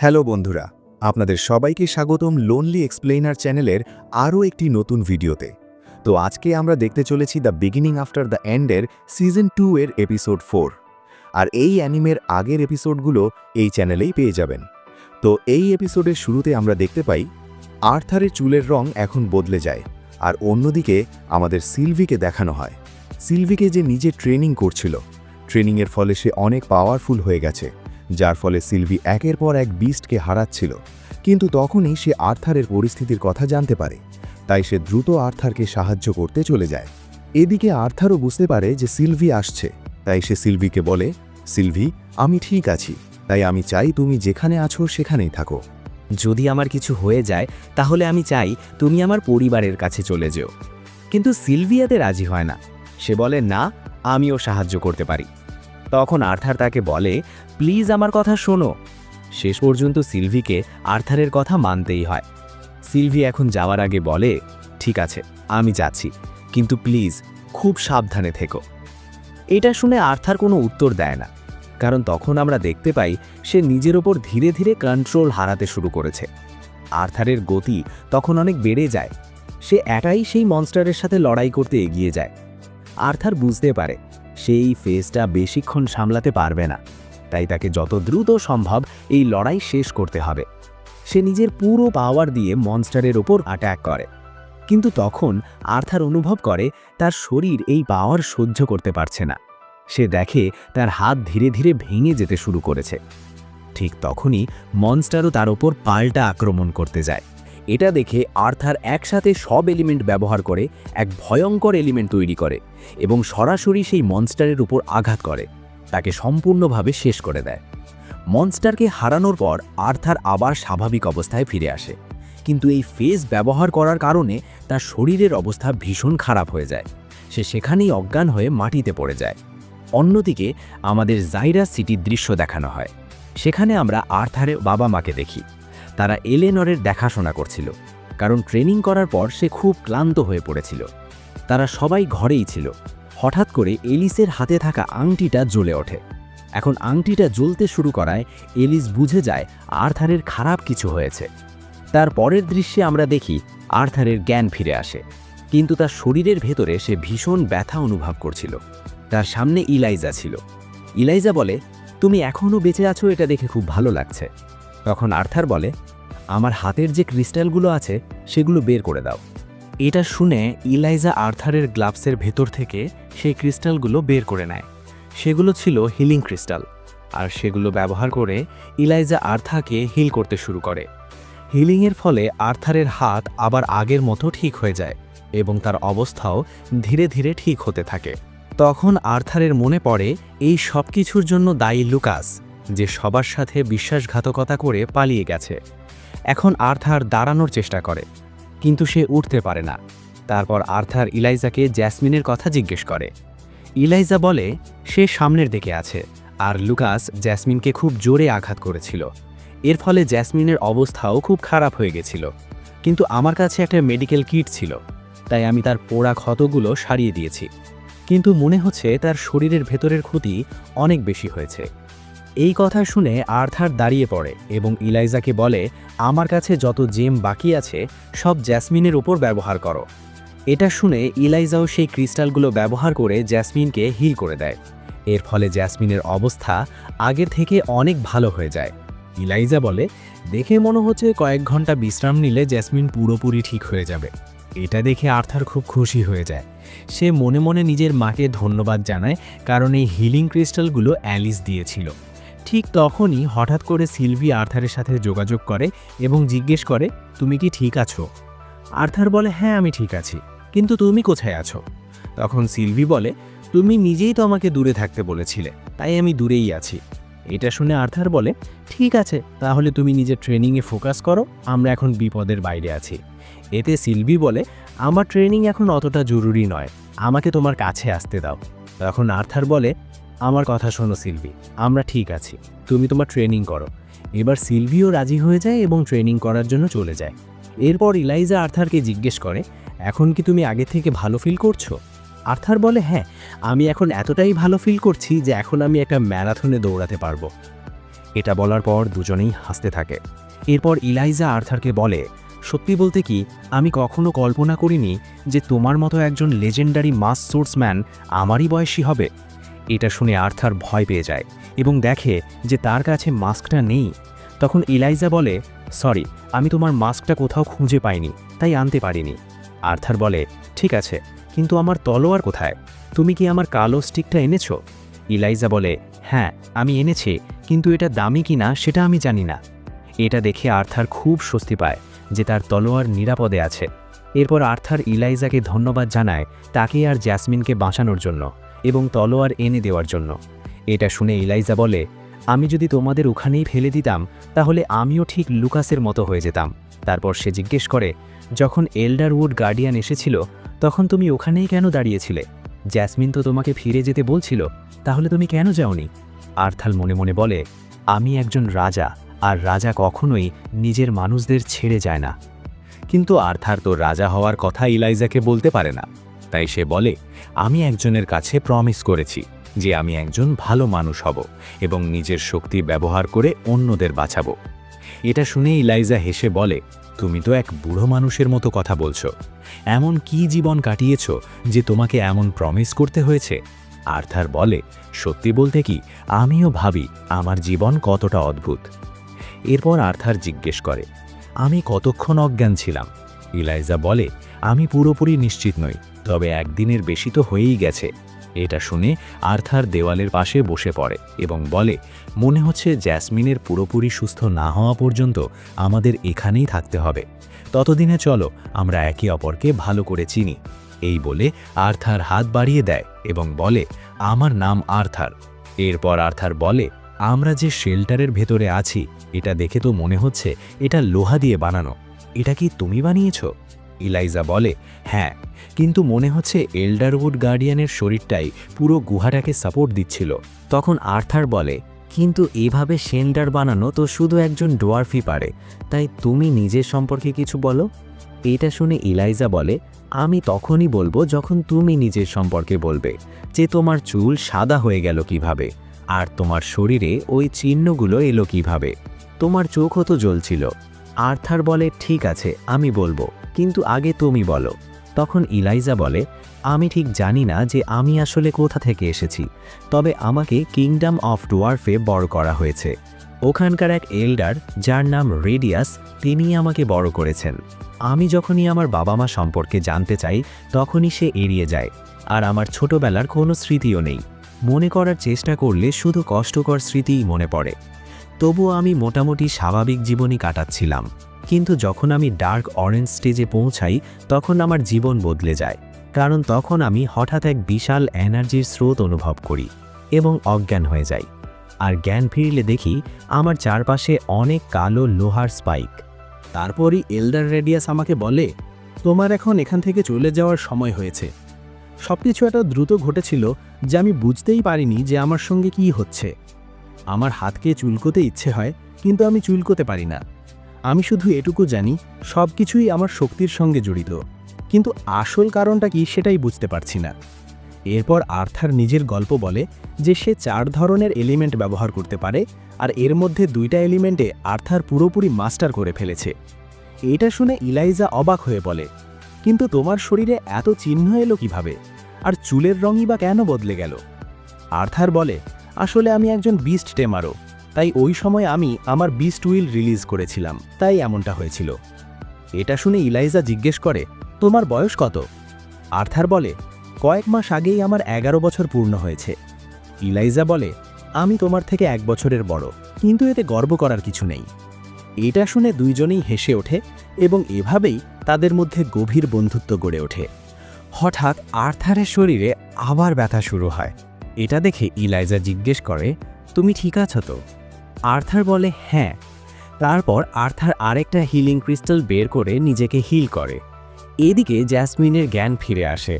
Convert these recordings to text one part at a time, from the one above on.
Hello বন্ধুরা, আপনাদের সবাইকে স্বাগতম লোনলি এক্সপ্লেইনার চ্যানেলের আরও একটি নতুন ভিডিওতে। তো আজকে আমরা দেখতে চলেছি দ্য বিগিনিং আফটার দ্য এন্ডের সিজন 2 এর এপিসোড 4। আর এই অ্যানিমের আগের এপিসোডগুলো এই চ্যানেলেই পেয়ে যাবেন। তো এই এপিসোডের শুরুতে আমরা দেখতে পাই আর্থারের চুলের রং এখন বদলে যায়, আর অন্যদিকে আমাদের সিলভিকে দেখানো হয়। সিলভিকে যে নিজে ট্রেনিং করছিল, ট্রেনিংয়ের ফলে সে অনেক পাওয়ারফুল হয়ে গেছে, যার ফলে সিলভি একের পর এক বিস্টকে হারাচ্ছিল। কিন্তু তখনই সে আর্থারের পরিস্থিতির কথা জানতে পারে, তাই সে দ্রুত আর্থারকে সাহায্য করতে চলে যায়। এদিকে আর্থারও বুঝতে পারে যে সিলভি আসছে, তাই সে সিলভিকে বলে, সিলভি, আমি ঠিক আছি, তাই আমি চাই তুমি যেখানে আছো সেখানেই থাকো। যদি আমার কিছু হয়ে যায় তাহলে আমি চাই তুমি আমার পরিবারের কাছে চলে যেও। কিন্তু সিলভিয়াতে রাজি হয় না। সে বলে, না, আমিও সাহায্য করতে পারি। তখন আর্থার তাকে বলে, প্লিজ আমার কথা শোনো। শেষ পর্যন্ত সিলভিকে আর্থারের কথা মানতেই হয়। সিলভি এখন যাওয়ার আগে বলে, ঠিক আছে, আমি যাচ্ছি, কিন্তু প্লিজ খুব সাবধানে থেকো। এটা শুনে আর্থার কোনো উত্তর দেয় না, কারণ তখন আমরা দেখতে পাই সে নিজের ওপর ধীরে ধীরে কন্ট্রোল হারাতে শুরু করেছে। আর্থারের গতি তখন অনেক বেড়ে যায়। সে একাই সেই মনস্টারের সাথে লড়াই করতে এগিয়ে যায়। আর্থার বুঝতে পারে সেই ফেজটা বেশিক্ষণ সামলাতে পারবে না, তাই তাকে যত দ্রুত সম্ভব এই লড়াই শেষ করতে হবে। সে নিজের পুরো পাওয়ার দিয়ে মনস্টারের ওপর অ্যাটাক করে, কিন্তু তখন আর্থার অনুভব করে তার শরীর এই পাওয়ার সহ্য করতে পারছে না। সে দেখে তার হাত ধীরে ধীরে ভেঙে যেতে শুরু করেছে। ঠিক তখনই মনস্টারও তার ওপর পাল্টা আক্রমণ করতে যায়। এটা দেখে আর্থার একসাথে সব এলিমেন্ট ব্যবহার করে এক ভয়ঙ্কর এলিমেন্ট তৈরি করে এবং সরাসরি সেই মনস্টারের উপর আঘাত করে, তাকে সম্পূর্ণভাবে শেষ করে দেয়। মনস্টারকে হারানোর পর আর্থার আবার স্বাভাবিক অবস্থায় ফিরে আসে, কিন্তু এই ফেজ ব্যবহার করার কারণে তার শরীরের অবস্থা ভীষণ খারাপ হয়ে যায়। সে সেখানেই অজ্ঞান হয়ে মাটিতে পড়ে যায়। অন্যদিকে আমাদের জাইরাস সিটির দৃশ্য দেখানো হয়। সেখানে আমরা আর্থারের বাবা মাকে দেখি। তারা এলেনরের দেখাশোনা করছিল, কারণ ট্রেনিং করার পর সে খুব ক্লান্ত হয়ে পড়েছিল। তারা সবাই ঘরেই ছিল। হঠাৎ করে এলিসের হাতে থাকা আংটিটা জ্বলে ওঠে। এখন আংটিটা জ্বলতে শুরু করায় এলিস বুঝে যায় আর্থারের খারাপ কিছু হয়েছে। তার পরের দৃশ্যে আমরা দেখি আর্থারের জ্ঞান ফিরে আসে, কিন্তু তার শরীরের ভেতরে সে ভীষণ ব্যথা অনুভব করছিল। তার সামনে ইলাইজা ছিল। ইলাইজা বলে, তুমি এখনও বেঁচে আছো, এটা দেখে খুব ভালো লাগছে। তখন আর্থার বলে, আমার হাতের যে ক্রিস্টালগুলো আছে সেগুলো বের করে দাও। এটা শুনে ইলাইজা আর্থারের গ্লাভসের ভেতর থেকে সেই ক্রিস্টালগুলো বের করে নেয়। সেগুলো ছিল হিলিং ক্রিস্টাল, আর সেগুলো ব্যবহার করে ইলাইজা আর্থারকে হিল করতে শুরু করে। হিলিংয়ের ফলে আর্থারের হাত আবার আগের মতো ঠিক হয়ে যায় এবং তার অবস্থাও ধীরে ধীরে ঠিক হতে থাকে। তখন আর্থারের মনে পড়ে এই সব কিছুর জন্য দায়ী লুকাস, যে সবার সাথে বিশ্বাসঘাতকতা করে পালিয়ে গেছে। এখন আর্থার দাঁড়ানোর চেষ্টা করে, কিন্তু সে উঠতে পারে না। তারপর আর্থার ইলাইজাকে জ্যাসমিনের কথা জিজ্ঞেস করে। ইলাইজা বলে সে সামনের দিকে আছে, আর লুকাস জ্যাসমিনকে খুব জোরে আঘাত করেছিল। এর ফলে জ্যাসমিনের অবস্থাও খুব খারাপ হয়ে গেছিল, কিন্তু আমার কাছে একটা মেডিকেল কিট ছিল, তাই আমি তার পোড়া ক্ষতগুলো সারিয়ে দিয়েছি। কিন্তু মনে হচ্ছে তার শরীরের ভেতরের ক্ষতি অনেক বেশি হয়েছে। এই কথা শুনে আর্থার দাঁড়িয়ে পড়ে এবং ইলাইজাকে বলে, আমার কাছে যত জেম বাকি আছে সব জ্যাসমিনের উপর ব্যবহার করো। এটা শুনে ইলাইজাও সেই ক্রিস্টালগুলো ব্যবহার করে জ্যাসমিনকে হিল করে দেয়। এর ফলে জ্যাসমিনের অবস্থা আগের থেকে অনেক ভালো হয়ে যায়। ইলাইজা বলে, দেখে মনে হচ্ছে কয়েক ঘন্টা বিশ্রাম নিলে জ্যাসমিন পুরোপুরি ঠিক হয়ে যাবে। এটা দেখে আর্থার খুব খুশি হয়ে যায়। সে মনে মনে নিজের মাকে ধন্যবাদ জানায়, কারণ এই হিলিং ক্রিস্টালগুলো অ্যালিস দিয়েছিল। ঠিক তখনই হঠাৎ করে সিলভি আর্থারের সাথে যোগাযোগ করে এবং জিজ্ঞেস করে, তুমি কি ঠিক আছো? আর্থার বলে, হ্যাঁ, আমি ঠিক আছি, কিন্তু তুমি কোথায় আছো? তখন সিলভি বলে, তুমি নিজেই তো আমাকে দূরে থাকতে বলেছিলে, তাই আমি দূরেই আছি। এটা শুনে আর্থার বলে, ঠিক আছে, তাহলে তুমি নিজের ট্রেনিংয়ে ফোকাস করো, আমরা এখন বিপদের বাইরে আছি। এতে সিলভি বলে, আমার ট্রেনিং এখন অতটা জরুরি নয়, আমাকে তোমার কাছে আসতে দাও। তখন আর্থার বলে, আমার কথা শোনো সিলভি, আমরা ঠিক আছি, তুমি তোমার ট্রেনিং করো। এবার সিলভিও রাজি হয়ে যায় এবং ট্রেনিং করার জন্য চলে যায়। এরপর ইলাইজা আর্থারকে জিজ্ঞেস করে, এখন কি তুমি আগে থেকে ভালো ফিল করছো? আর্থার বলে, হ্যাঁ, আমি এখন এতটাই ভালো ফিল করছি যে এখন আমি একটা ম্যারাথনে দৌড়াতে পারবো। এটা বলার পর দুজনেই হাসতে থাকে। এরপর ইলাইজা আর্থারকে বলে, সত্যি বলতে কি, আমি কখনো কল্পনা করিনি যে তোমার মতো একজন লেজেন্ডারি মাস সোর্সম্যান আমারই বয়সী হবে। এটা শুনে আর্থার ভয় পেয়ে যায় এবং দেখে যে তার কাছে মাস্কটা নেই। তখন ইলাইজা বলে, সরি, আমি তোমার মাস্কটা কোথাও খুঁজে পাইনি, তাই আনতে পারিনি। আর্থার বলে, ঠিক আছে, কিন্তু আমার তলোয়ার কোথায়? তুমি কি আমার কালো স্টিকটা এনেছো? ইলাইজা বলে, হ্যাঁ, আমি এনেছি, কিন্তু এটা দামি কিনা সেটা আমি জানি না। এটা দেখে আর্থার খুব স্বস্তি পায় যে তার তলোয়ার নিরাপদে আছে। এরপর আর্থার ইলাইজাকে ধন্যবাদ জানায় তাকে আর জ্যাসমিনকে বাঁচানোর জন্য এবং তলোয়ার এনে দেওয়ার জন্য। এটা শুনে ইলাইজা বলে, আমি যদি তোমাদের ওখানেই ফেলে দিতাম তাহলে আমিও ঠিক লুকাসের মতো হয়ে যেতাম। তারপর সে জিজ্ঞেস করে, যখন এল্ডারউড গার্ডিয়ান এসেছিল তখন তুমি ওখানেই কেন দাঁড়িয়েছিলে? জ্যাসমিন তো তোমাকে ফিরে যেতে বলছিল, তাহলে তুমি কেন যাওনি? আর্থার মনে মনে বলে, আমি একজন রাজা, আর রাজা কখনোই নিজের মানুষদের ছেড়ে যায় না। কিন্তু আর্থার তো রাজা হওয়ার কথা ইলাইজাকে বলতে পারে না, তাই সে বলে, আমি একজনের কাছে প্রমিস করেছি যে আমি একজন ভালো মানুষ হব এবং নিজের শক্তি ব্যবহার করে অন্যদের বাঁচাবো। এটা শুনে ইলাইজা হেসে বলে, তুমি তো এক বুড়ো মানুষের মতো কথা বলছো। এমন কি জীবন কাটিয়েছ যে তোমাকে এমন প্রমিস করতে হয়েছে? আর্থার বলে, সত্যি বলতে কি, আমিও ভাবি আমার জীবন কতটা অদ্ভুত। এরপর আর্থার জিজ্ঞেস করে, আমি কতক্ষণ অজ্ঞান ছিলাম? ইলাইজা বলে, আমি পুরোপুরি নিশ্চিত নই, তবে একদিনের বেশি তো হয়েই গেছে। এটা শুনে আর্থার দেওয়ালের পাশে বসে পড়ে এবং বলে, মনে হচ্ছে জ্যাসমিনের পুরোপুরি সুস্থ না হওয়া পর্যন্ত আমাদের এখানেই থাকতে হবে। ততদিনে চলো আমরা একে অপরকে ভালো করে চিনি। এই বলে আর্থার হাত বাড়িয়ে দেয় এবং বলে, আমার নাম আর্থার। এরপর আর্থার বলে, আমরা যে শেল্টারের ভেতরে আছি এটা দেখে তো মনে হচ্ছে এটা লোহা দিয়ে বানানো। এটা কি তুমি বানিয়েছো? ইলাইজা বলে, হ্যাঁ, কিন্তু মনে হচ্ছে এল্ডারউড গার্ডিয়ানের শরীরটাই পুরো গুহাটাকে সাপোর্ট দিচ্ছিল। তখন আর্থার বলে, কিন্তু এভাবে শেল্টার বানানো তো শুধু একজন ডোয়ার্ফই পারে, তাই তুমি নিজের সম্পর্কে কিছু বলো। এটা শুনে ইলাইজা বলে, আমি তখনই বলবো যখন তুমি নিজের সম্পর্কে বলবে, যে তোমার চুল সাদা হয়ে গেল কিভাবে, আর তোমার শরীরে ওই চিহ্নগুলো এলো কিভাবে, তোমার চোখও তো জ্বলছিল। আর্থার বলে, ঠিক আছে, আমি বলবো, কিন্তু আগে তুমি বলো। তখন ইলাইজা বলে, আমি ঠিক জানি না যে আমি আসলে কোথা থেকে এসেছি, তবে আমাকে কিংডম অফ ডোয়ার্ফে বড় করা হয়েছে। ওখানকার এক এল্ডার যার নাম রেডিয়াস, তিনি আমাকে বড় করেছেন। আমি যখনই আমার বাবা মা সম্পর্কে জানতে চাই তখনই সে এড়িয়ে যায়, আর আমার ছোটবেলার কোনো স্মৃতিও নেই। মনে করার চেষ্টা করলে শুধু কষ্টকর স্মৃতিই মনে পড়ে। তবুও আমি মোটামুটি স্বাভাবিক জীবনই কাটাচ্ছিলাম, কিন্তু যখন আমি ডার্ক অরেঞ্জ স্টেজে পৌঁছাই তখন আমার জীবন বদলে যায়, কারণ তখন আমি হঠাৎ এক বিশাল এনার্জির স্রোত অনুভব করি এবং অজ্ঞান হয়ে যাই। আর জ্ঞান ফিরলে দেখি আমার চারপাশে অনেক কালো লোহার স্পাইক। তারপরই এল্ডার রেডিয়াস আমাকে বলে, তোমার এখন এখান থেকে চলে যাওয়ার সময় হয়েছে। সবকিছু এত দ্রুত ঘটেছিল যে আমি বুঝতেই পারিনি যে আমার সঙ্গে কি হচ্ছে। আমার হাতকে চুলকোতে ইচ্ছে হয়, কিন্তু আমি চুলকোতে পারি না। আমি শুধু এটুকু জানি সব কিছুই আমার শক্তির সঙ্গে জড়িত, কিন্তু আসল কারণটা কি সেটাই বুঝতে পারছি না। এরপর আর্থার নিজের গল্প বলে যে সে 4 ধরনের এলিমেন্ট ব্যবহার করতে পারে, আর এর মধ্যে 2টা এলিমেন্টে আর্থার পুরোপুরি মাস্টার করে ফেলেছে। এটা শুনে ইলাইজা অবাক হয়ে বলে, কিন্তু তোমার শরীরে এত চিহ্ন এলো কিভাবে, আর চুলের রঙই বা কেন বদলে গেল? আর্থার বলে, আসলে আমি একজন বিস্ট টেমারও, তাই ওই সময় আমি আমার বিস্ট উইল রিলিজ করেছিলাম, তাই এমনটা হয়েছিল। এটা শুনে ইলাইজা জিজ্ঞেস করে, তোমার বয়স কত? আর্থার বলে, কয়েক মাস আগেই আমার 11 বছর পূর্ণ হয়েছে। ইলাইজা বলে, আমি তোমার থেকে 1 বছরের বড়, কিন্তু এতে গর্ব করার কিছু নেই। এটা শুনে দুইজনেই হেসে ওঠে এবং এভাবেই তাদের মধ্যে গভীর বন্ধুত্ব গড়ে ওঠে। হঠাৎ আর্থারের শরীরে আবার ব্যথা শুরু হয়। এটা দেখে ইলাইজা জিজ্ঞেস করে, তুমি ঠিক আছো তো? আর্থার বলে, হ্যাঁ। তারপর আর্থার আরেকটা হিলিং ক্রিস্টাল বের করে নিজেকে হিল করে। এদিকে জ্যাসমিনের জ্ঞান ফিরে আসে,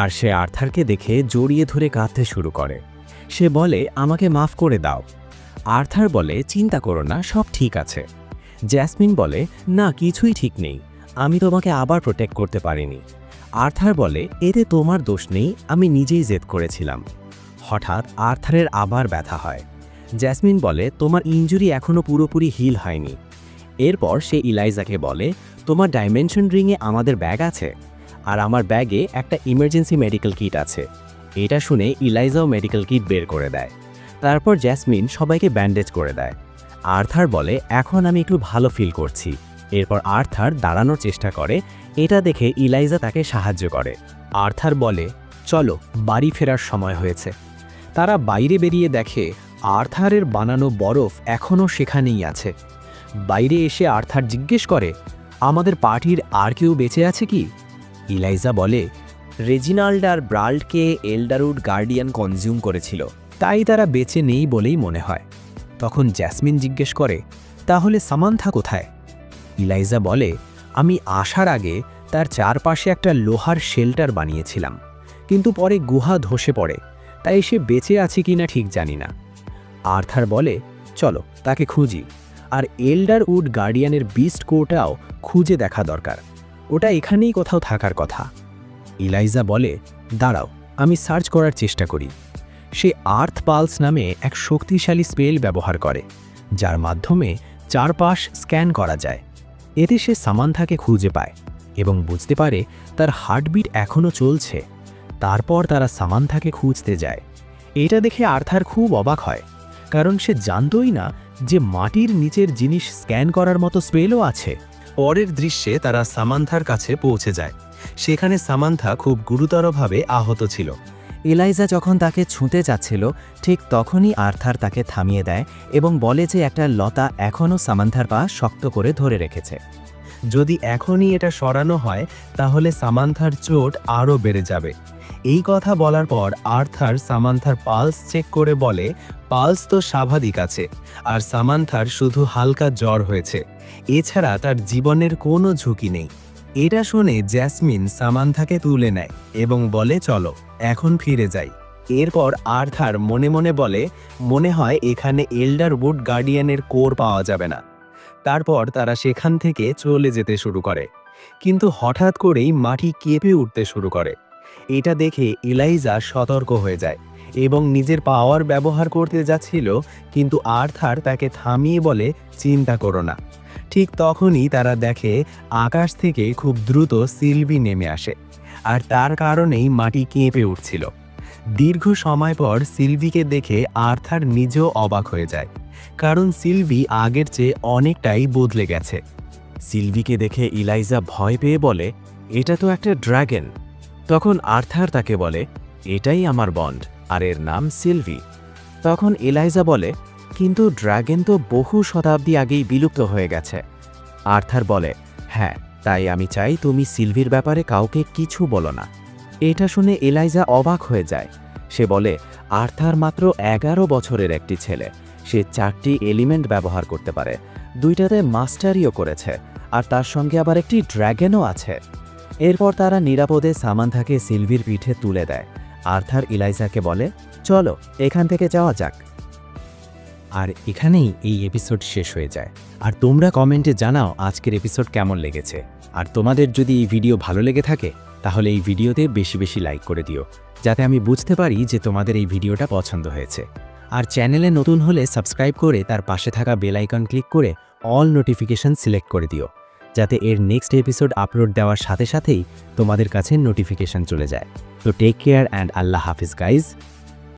আর সে আর্থারকে দেখে জড়িয়ে ধরে কাঁদতে শুরু করে। সে বলে, আমাকে মাফ করে দাও। আর্থার বলে, চিন্তা করো না, সব ঠিক আছে। জ্যাসমিন বলে, না, কিছুই ঠিক নেই, আমি তোমাকে আবার প্রোটেক্ট করতে পারিনি। আর্থার বলে, এতে তোমার দোষ নেই, আমি নিজেই জেদ করেছিলাম। হঠাৎ আর্থারের আবার ব্যথা হয়। জ্যাসমিন বলে তোমার ইনজুরি এখনও পুরোপুরি হিল হয়নি। এরপর সে ইলাইজাকে বলে তোমার ডাইমেনশন রিংয়ে আমাদের ব্যাগ আছে, আর আমার ব্যাগে একটা ইমার্জেন্সি মেডিকেল কিট আছে। এটা শুনে ইলাইজাও মেডিকেল কিট বের করে দেয়। তারপর জ্যাসমিন সবাইকে ব্যান্ডেজ করে দেয়। আর্থার বলে এখন আমি একটু ভালো ফিল করছি। এরপর আর্থার দাঁড়ানোর চেষ্টা করে, এটা দেখে ইলাইজা তাকে সাহায্য করে। আর্থার বলে চলো বাড়ি ফেরার সময় হয়েছে। তারা বাইরে বেরিয়ে দেখে আর্থারের বানানো বরফ এখনও সেখানেই আছে। বাইরে এসে আর্থার জিজ্ঞেস করে আমাদের পার্টির আর কেউ বেঁচে আছে কি? ইলাইজা বলে রেজিনাল্ড আর ব্রাল্ডকে এল্ডারউড গার্ডিয়ান কনজিউম করেছিল, তাই তারা বেঁচে নেই বলেই মনে হয়। তখন জ্যাসমিন জিজ্ঞেস করে তাহলে সামান্থা কোথায়? ইলাইজা বলে আমি আসার আগে তার চারপাশে একটা লোহার শেল্টার বানিয়েছিলাম, কিন্তু পরে গুহা ধসে পড়ে, তাই সে বেঁচে আছে কিনা ঠিক জানি না। আর্থার বলে চলো তাকে খুঁজি, আর এল্ডারউড গার্ডিয়ানের বিস্ট কোটাও খুঁজে দেখা দরকার, ওটা এখানেই কোথাও থাকার কথা। ইলাইজা বলে দাঁড়াও আমি সার্চ করার চেষ্টা করি। সে আর্থ পালস নামে এক শক্তিশালী স্পেল ব্যবহার করে, যার মাধ্যমে চারপাশ স্ক্যান করা যায়। এতে সে সামান্থাকে খুঁজে পায় এবং বুঝতে পারে তার হার্টবিট এখনও চলছে। তারপর তারা সামান্থাকে খুঁজতে যায়। এটা দেখে আর্থার খুব অবাক হয়, কারণ সে জানতই না যে মাটির নিচের জিনিস স্ক্যান করার মতো স্পেলও আছে। পরের দৃশ্যে তারা সামান্থার কাছে পৌঁছে যায়। সেখানে সামান্থা খুব গুরুতরভাবে আহত ছিল। ইলাইজা যখন তাকে ছুঁতে যাচ্ছিল, ঠিক তখনই আর্থার তাকে থামিয়ে দেয় এবং বলে যে একটা লতা এখনও সামান্থার পা শক্ত করে ধরে রেখেছে। যদি এখনই এটা সরানো হয় তাহলে সামান্থার চোট আরও বেড়ে যাবে। এই কথা বলার পর আর্থার সামান্থার পালস চেক করে বলে পালস তো স্বাভাবিক আছে, আর সামান্থার শুধু হালকা জ্বর হয়েছে, এছাড়া তার জীবনের কোনো ঝুঁকি নেই। এটা শুনে জ্যাসমিন সামান্থাকে তুলে নেয় এবং বলে চলো এখন ফিরে যাই। এরপর আর্থার মনে মনে বলে মনে হয় এখানে এল্ডারউড গার্ডিয়ানের কোর পাওয়া যাবে না। তারপর তারা সেখান থেকে চলে যেতে শুরু করে, কিন্তু হঠাৎ করেই মাটি কেঁপে উঠতে শুরু করে। এটা দেখে ইলাইজা সতর্ক হয়ে যায় এবং নিজের পাওয়ার ব্যবহার করতে যাচ্ছিল, কিন্তু আর্থার তাকে থামিয়ে বলে চিন্তা করো না। ঠিক তখনই তারা দেখে আকাশ থেকে খুব দ্রুত সিলভি নেমে আসে, আর তার কারণেই মাটি কেঁপে উঠছিল। দীর্ঘ সময় পর সিলভিকে দেখে আর্থার নিজেও অবাক হয়ে যায়, কারণ সিলভি আগের চেয়ে অনেকটাই বদলে গেছে। সিলভিকে দেখে ইলাইজা ভয় পেয়ে বলে এটা তো একটা ড্রাগন। তখন আর্থার তাকে বলে এটাই আমার বন্ড, আর এর নাম সিলভি। তখন ইলাইজা বলে কিন্তু ড্রাগন তো বহু শতাব্দী আগেই বিলুপ্ত হয়ে গেছে। আর্থার বলে হ্যাঁ, তাই আমি চাই তুমি সিলভির ব্যাপারে কাউকে কিছু বলো না। এটা শুনে ইলাইজা অবাক হয়ে যায়। সে বলে আর্থার মাত্র 11 বছরের একটি ছেলে, সে 4টি এলিমেন্ট ব্যবহার করতে পারে, 2টাতে মাস্টারিও করেছে, আর তার সঙ্গে আবার একটি ড্রাগনও আছে। এরপর তারা নিরাপদে সামান্থাকে সিলভির পিঠে তুলে দেয়। আর্থার ইলাইজাকে বলে চলো এখান থেকে যাওয়া যাক। আর এখানেই এই এপিসোড শেষ হয়ে যায়। আর তোমরা কমেন্টে জানাও আজকের এপিসোড কেমন লেগেছে। আর তোমাদের যদি এই ভিডিও ভালো লেগে থাকে তাহলে এই ভিডিওতে বেশি বেশি লাইক করে দিও, যাতে আমি বুঝতে পারি যে তোমাদের এই ভিডিওটা পছন্দ হয়েছে। আর চ্যানেলে নতুন হলে সাবস্ক্রাইব করে তার পাশে থাকা বেল আইকন ক্লিক করে অল নোটিফিকেশন সিলেক্ট করে দিও, যাতে এর নেক্সট এপিসোড আপলোড দেওয়ার সাথে সাথেই তোমাদের কাছে নোটিফিকেশন চলে যায়। তো টেক কেয়ার অ্যান্ড আল্লাহ হাফিজ গাইজ।